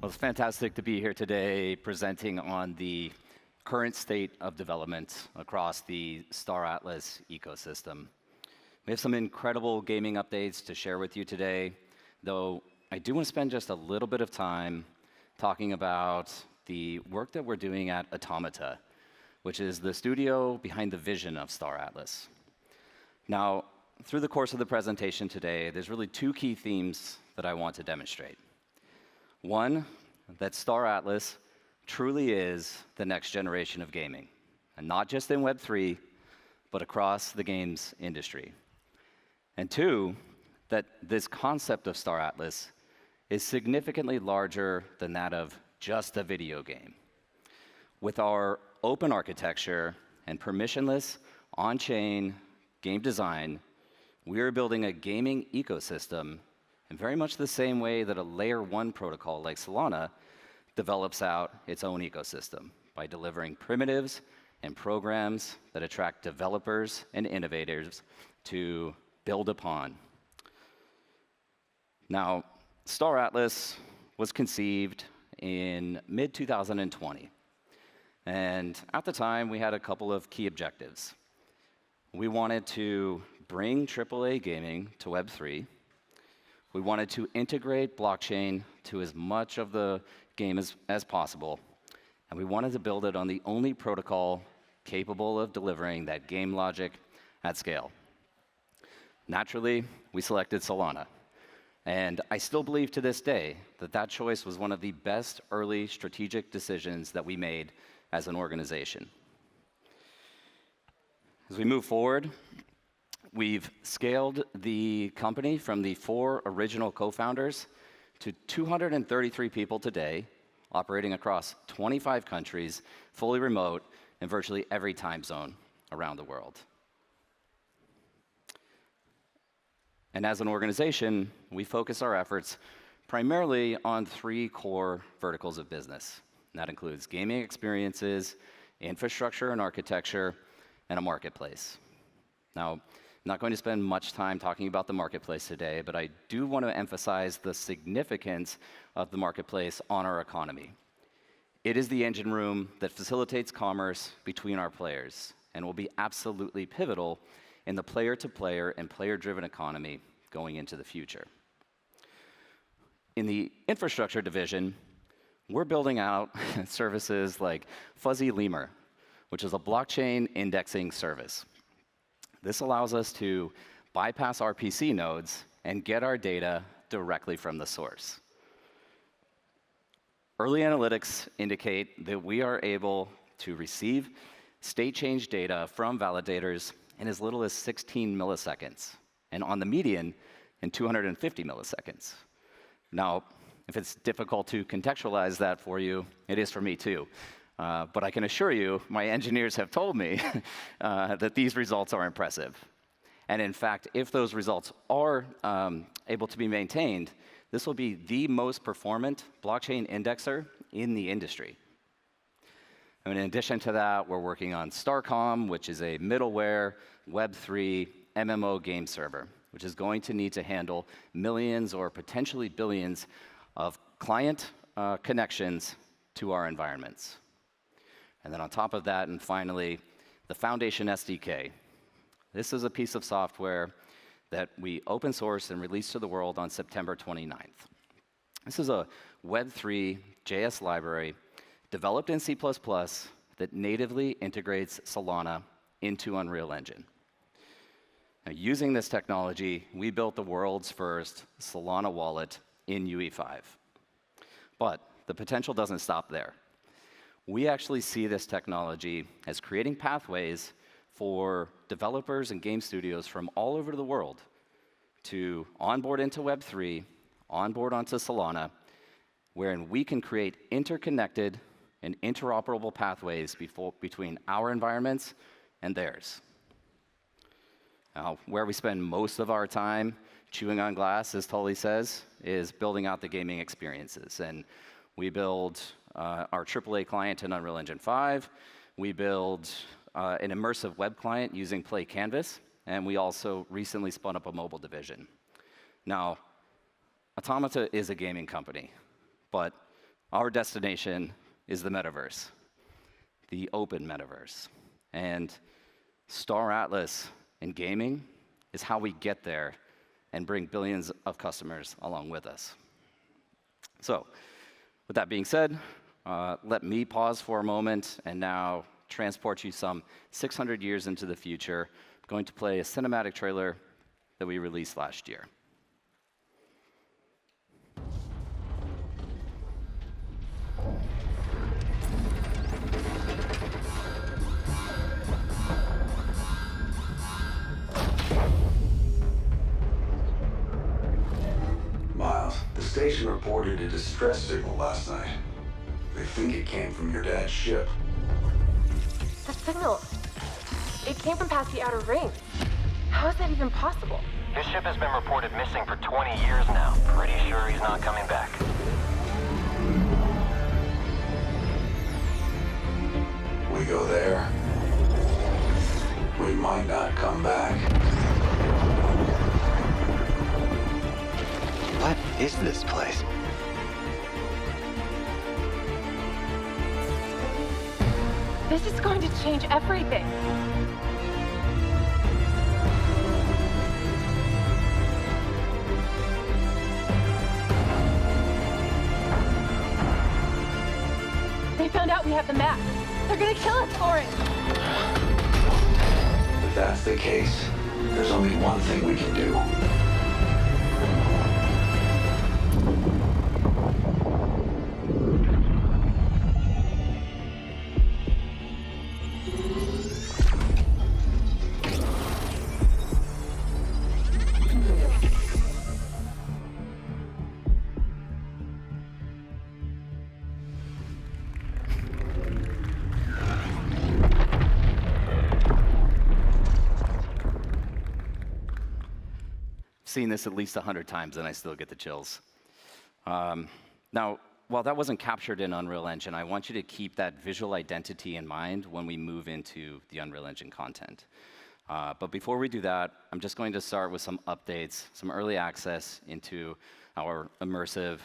Well, it's fantastic to be here today presenting on the current state of development across the Star Atlas ecosystem. We have some incredible gaming updates to share with you today, though I do want to spend just a little bit of time talking about the work that we're doing at Automata, which is the studio behind the vision of Star Atlas. Now, through the course of the presentation today, there's really two key themes that I want to demonstrate. One, that Star Atlas truly is the next generation of gaming, and not just in Web3, but across the games industry. And two, that this concept of Star Atlas is significantly larger than that of just a video game. With our open architecture and permissionless on-chain game design, we are building a gaming ecosystem in very much the same way that a layer 1 protocol like Solana develops out its own ecosystem by delivering primitives and programs that attract developers and innovators to build upon. Now, Star Atlas was conceived in mid-2020. And at the time, we had a couple of key objectives. We wanted to bring AAA gaming to Web3. We wanted to integrate blockchain to as much of the game as possible. And we wanted to build it on the only protocol capable of delivering that game logic at scale. Naturally, we selected Solana. And I still believe to this day that that choice was one of the best early strategic decisions that we made as an organization. As we move forward, we've scaled the company from the 4 original co-founders to 233 people today, operating across 25 countries, fully remote, in virtually every time zone around the world. And as an organization, we focus our efforts primarily on 3 core verticals of business. And that includes gaming experiences, infrastructure and architecture, and a marketplace. Now, I'm not going to spend much time talking about the marketplace today, but I do want to emphasize the significance of the marketplace on our economy. It is the engine room that facilitates commerce between our players and will be absolutely pivotal in the player-to-player and player-driven economy going into the future. In the infrastructure division, we're building out services like Fuzzy Lemur, which is a blockchain indexing service. This allows us to bypass RPC nodes and get our data directly from the source. Early analytics indicate that we are able to receive state change data from validators in as little as 16 milliseconds, and on the median, in 250 milliseconds. Now, if it's difficult to contextualize that for you, it is for me too. But I can assure you, my engineers have told me that these results are impressive. And in fact, if those results are able to be maintained, this will be the most performant blockchain indexer in the industry. And in addition to that, we're working on Starcom, which is a middleware Web3 MMO game server, which is going to need to handle millions or potentially billions of client connections to our environments. And then on top of that, and finally, the Foundation SDK. This is a piece of software that we open sourced and released to the world on September 29th. This is a Web3 JS library developed in C++ that natively integrates Solana into Unreal Engine. Now, using this technology, we built the world's first Solana wallet in UE5. But the potential doesn't stop there. We actually see this technology as creating pathways for developers and game studios from all over the world to onboard into Web3, onboard onto Solana, wherein we can create interconnected and interoperable pathways between our environments and theirs. Now, where we spend most of our time chewing on glass, as Tully says, is building out the gaming experiences. And we build our AAA client in Unreal Engine 5. We build an immersive web client using Play Canvas. And we also recently spun up a mobile division. Now, Automata is a gaming company, but Our destination is the metaverse, the open metaverse. And Star Atlas in gaming is how we get there and bring billions of customers along with us. So, with that being said, let me pause for a moment and now transport you some 600 years into the future. I'm going to play a cinematic trailer that we released last year. Miles, the station reported a distress signal last night. They think it came from your dad's ship. The signal, it came from past the outer ring. How is that even possible? His ship has been reported missing for 20 years now. Pretty sure he's not coming back. We go there, we might not come back. What is this place? This is going to change everything. They found out we have the map. They're gonna kill us for it. If that's the case, there's only one thing we can do. Seen this at least 100 times and I still get the chills. Now, while that wasn't captured in Unreal Engine, I want you to keep that visual identity in mind when we move into the Unreal Engine content. But before we do that, I'm just going to start with some updates, some early access into our immersive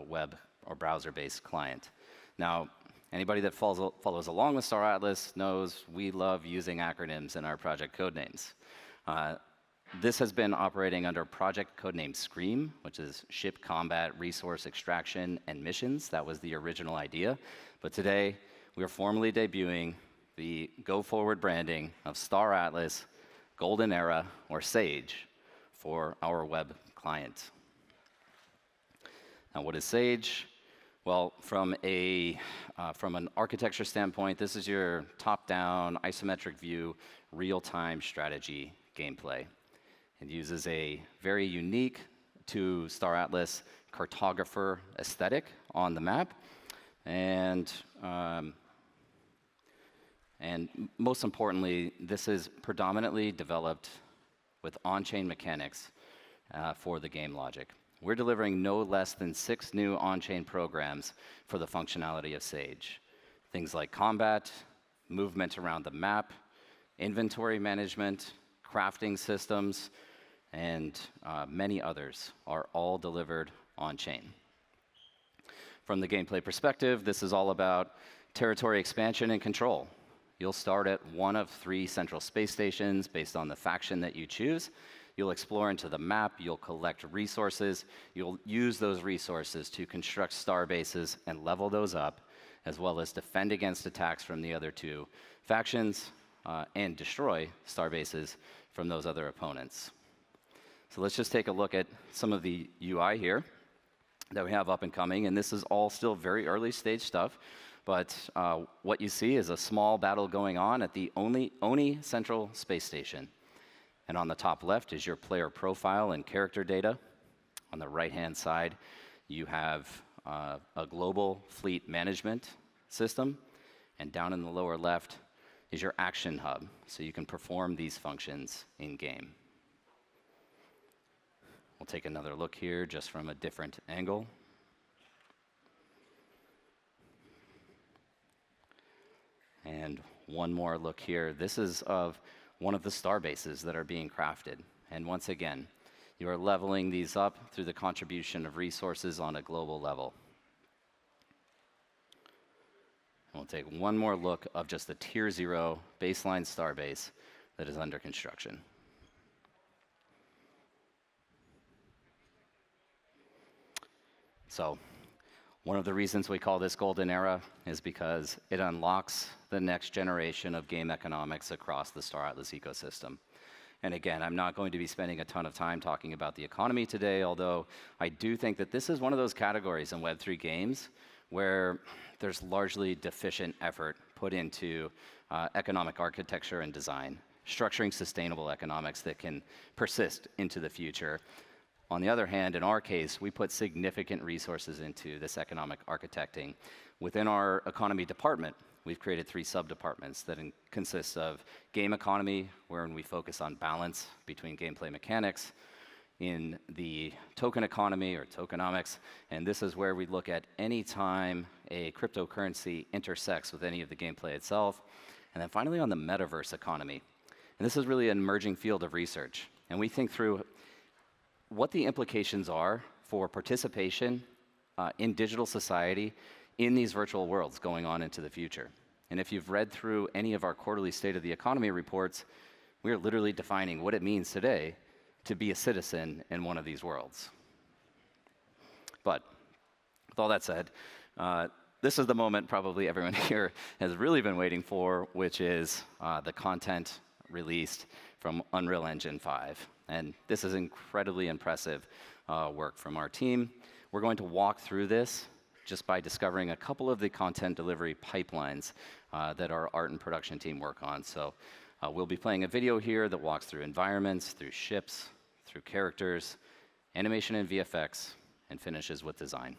web or browser-based client. Now, anybody that follows along with Star Atlas knows we love using acronyms in our project code names. This has been operating under project codename SCREAM, which is Ship Combat Resource Extraction and Missions. That was the original idea. But today, we are formally debuting the go-forward branding of Star Atlas, Golden Era, or SAGE, for our web client. Now, what is SAGE? Well, from an architecture standpoint, this is your top-down, isometric view, real-time strategy gameplay. It uses a very unique to Star Atlas cartographer aesthetic on the map. And most importantly, this is predominantly developed with on-chain mechanics for the game logic. We're delivering no less than 6 new on-chain programs for the functionality of SAGE. Things like combat, movement around the map, inventory management, crafting systems, and many others are all delivered on-chain. From the gameplay perspective, this is all about territory expansion and control. You'll start at one of 3 central space stations based on the faction that you choose. You'll explore into the map, you'll collect resources, you'll use those resources to construct star bases and level those up, as well as defend against attacks from the other 2 factions and destroy star bases from those other opponents. So let's just take a look at some of the UI here that we have up and coming, and this is all still very early stage stuff, but what you see is a small battle going on at the Oni Central Space Station. And on the top left is your player profile and character data. On the right-hand side, you have a global fleet management system, and down in the lower left is your action hub, so you can perform these functions in-game. We'll take another look here just from a different angle. And one more look here. This is of one of the star bases that are being crafted. And once again, you are leveling these up through the contribution of resources on a global level. We'll take one more look of just the Tier 0 baseline starbase that is under construction. So, one of the reasons we call this golden era is because it unlocks the next generation of game economics across the Star Atlas ecosystem. And again, I'm not going to be spending a ton of time talking about the economy today, although I do think that this is one of those categories in Web3 games where there's largely deficient effort put into economic architecture and design, structuring sustainable economics that can persist into the future. On the other hand, in our case, we put significant resources into this economic architecting. Within our economy department, we've created 3 sub-departments that consist of game economy, wherein we focus on balance between gameplay mechanics, in the token economy or tokenomics, and this is where we look at any time a cryptocurrency intersects with any of the gameplay itself, and then finally on the metaverse economy. And this is really an emerging field of research, and we think through what the implications are for participation in digital society in these virtual worlds going on into the future. And if you've read through any of our quarterly State of the Economy reports, we are literally defining what it means today to be a citizen in one of these worlds. But with all that said, this is the moment probably everyone here has really been waiting for, which is the content released from Unreal Engine 5. And this is incredibly impressive work from our team. We're going to walk through this just by discovering a couple of the content delivery pipelines that our art and production team work on. So we'll be playing a video here that walks through environments, through ships, through characters, animation and VFX, and finishes with design.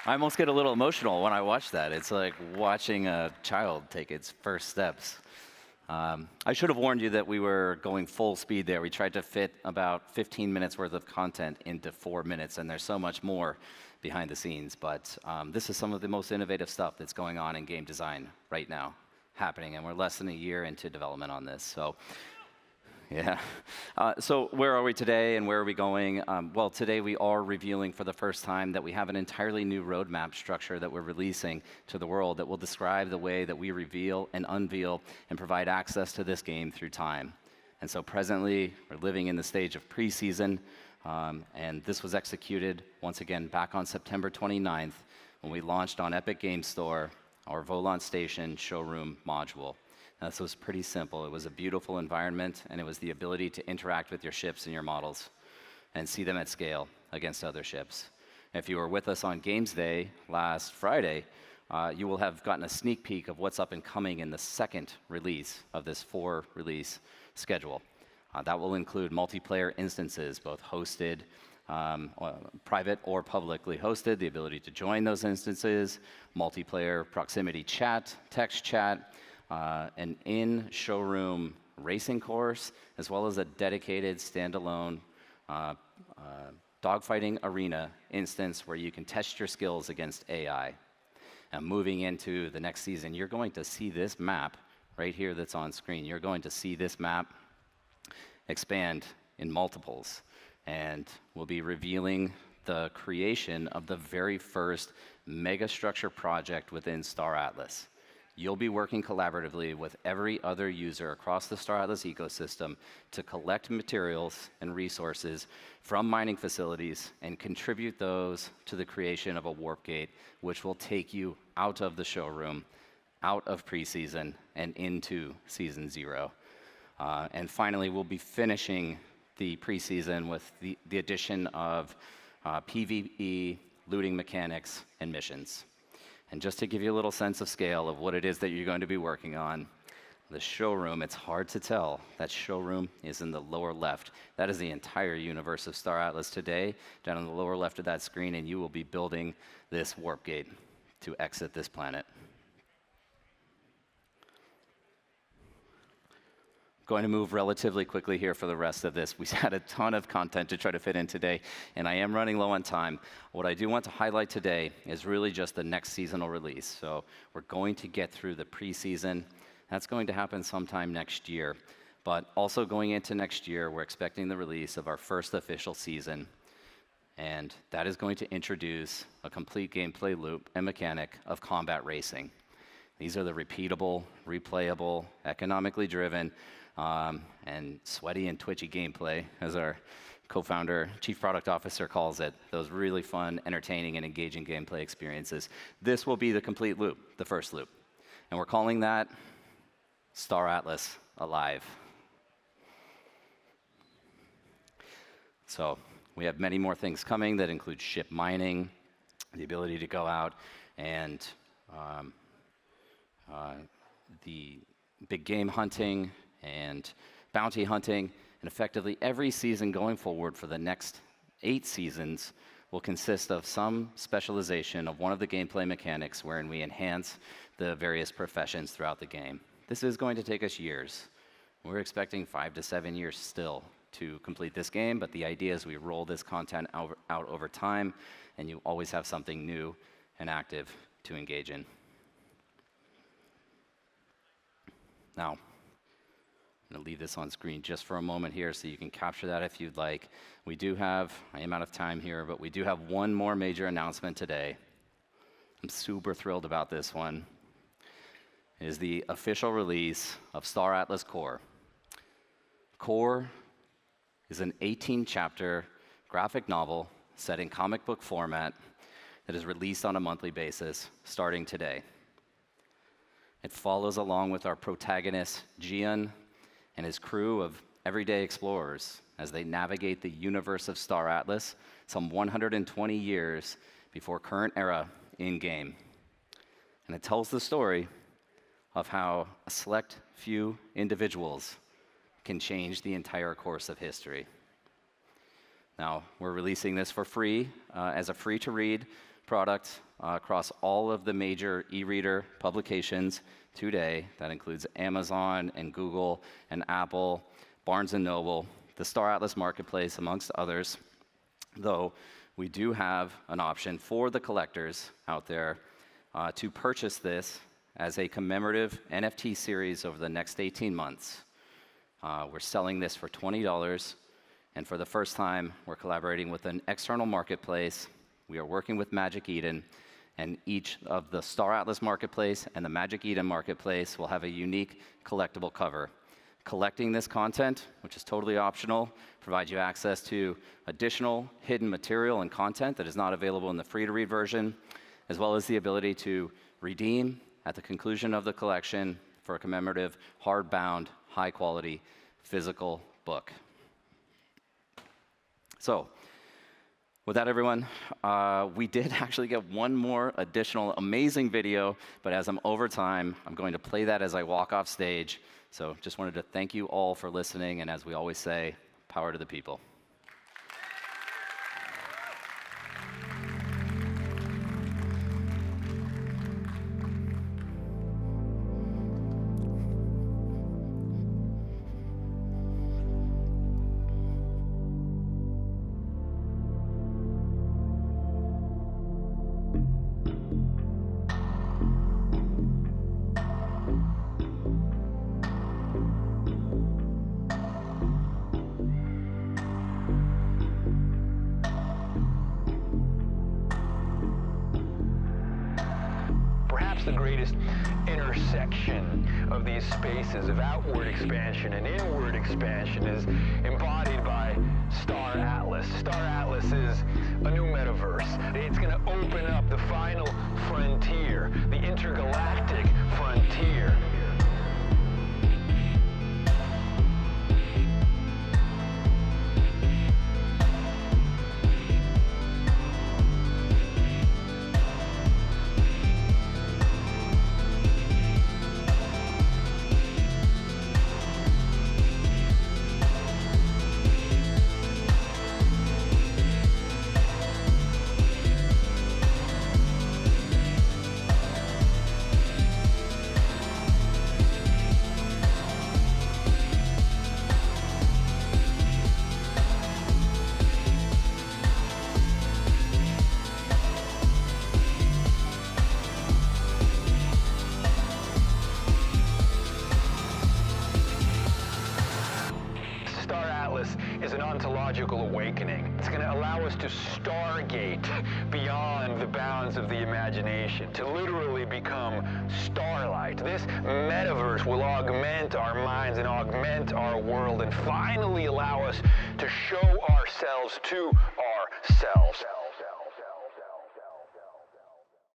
I almost get a little emotional when I watch that. It's like watching a child take its first steps. I should have warned you that we were going full speed there. We tried to fit about 15 minutes worth of content into 4 minutes, and there's so much more behind the scenes. But this is some of the most innovative stuff that's going on in game design right now, happening, and we're less than a year into development on this. So, yeah. So where are we today, and where are we going? Well, today we are revealing for the first time that we have an entirely new roadmap structure that we're releasing to the world that will describe the way that we reveal and unveil and provide access to this game through time. And so presently, we're living in the stage of preseason, and this was executed, once again, back on September 29th, when we launched on Epic Games Store our Volant Station showroom module. This was pretty simple. It was a beautiful environment, and it was the ability to interact with your ships and your models and see them at scale against other ships. If you were with us on Games Day last Friday, you will have gotten a sneak peek of what's up and coming in the second release of this 4-release schedule. That will include multiplayer instances, both hosted, private or publicly hosted, the ability to join those instances, multiplayer proximity chat, text chat, an in-showroom racing course, as well as a dedicated standalone dogfighting arena instance where you can test your skills against AI. And moving into the next season, you're going to see this map right here that's on screen. You're going to see this map expand in multiples. And we'll be revealing the creation of the very first megastructure project within Star Atlas. You'll be working collaboratively with every other user across the Star Atlas ecosystem to collect materials and resources from mining facilities and contribute those to the creation of a warp gate, which will take you out of the showroom, out of preseason, and into Season 0. And finally, we'll be finishing the preseason with the addition of PvE, looting mechanics, and missions. And just to give you a little sense of scale of what it is that you're going to be working on, the showroom, it's hard to tell. That showroom is in the lower left. That is the entire universe of Star Atlas today, down in the lower left of that screen, and you will be building this warp gate to exit this planet. Going to move relatively quickly here for the rest of this. We had a ton of content to try to fit in today, and I am running low on time. What I do want to highlight today is really just the next seasonal release. So we're going to get through the preseason. That's going to happen sometime next year. But also going into next year, we're expecting the release of our first official season, and that is going to introduce a complete gameplay loop and mechanic of combat racing. These are the repeatable, replayable, economically driven, and sweaty and twitchy gameplay, as our co-founder, chief product officer calls it, those really fun, entertaining, and engaging gameplay experiences. This will be the complete loop, the first loop. And we're calling that Star Atlas Alive. So we have many more things coming that include ship mining, the ability to go out and the big game hunting, and bounty hunting, and effectively every season going forward for the next 8 seasons will consist of some specialization of one of the gameplay mechanics wherein we enhance the various professions throughout the game. This is going to take us years. We're expecting 5 to 7 years still to complete this game, but the idea is we roll this content out over time, and you always have something new and active to engage in. Now, I'm going to leave this on screen just for a moment here so you can capture that if you'd like. We do have, I am out of time here, but we do have one more major announcement today. I'm super thrilled about this one. It is the official release of Star Atlas Core. Core is an 18-chapter graphic novel set in comic book format that is released on a monthly basis starting today. It follows along with our protagonist, Gian, and his crew of everyday explorers as they navigate the universe of Star Atlas some 120 years before current era in-game. And it tells the story of how a select few individuals can change the entire course of history. Now, we're releasing this for free as a free-to-read product across all of the major e-reader publications today. That includes Amazon and Google and Apple, Barnes & Noble, the Star Atlas Marketplace, amongst others. Though we do have an option for the collectors out there to purchase this as a commemorative NFT series over the next 18 months. We're selling this for $20, and for the first time, we're collaborating with an external marketplace. We are working with Magic Eden, and each of the Star Atlas Marketplace and the Magic Eden Marketplace will have a unique collectible cover. Collecting this content, which is totally optional, provides you access to additional hidden material and content that is not available in the free-to-read version, as well as the ability to redeem at the conclusion of the collection for a commemorative, hardbound, high-quality physical book. So, with that, everyone, we did actually get one more additional amazing video, but as I'm over time, I'm going to play that as I walk off stage. So just wanted to thank you all for listening, and as we always say, power to the people. The greatest intersection of these spaces of outward expansion and inward expansion is embodied by Star Atlas. Star Atlas is a new metaverse. It's going to open up the final frontier, the intergalactic frontier. Is an ontological awakening. It's going to allow us to stargate beyond the bounds of the imagination, to literally become starlight. This metaverse will augment our minds and augment our world and finally allow us to show ourselves to ourselves.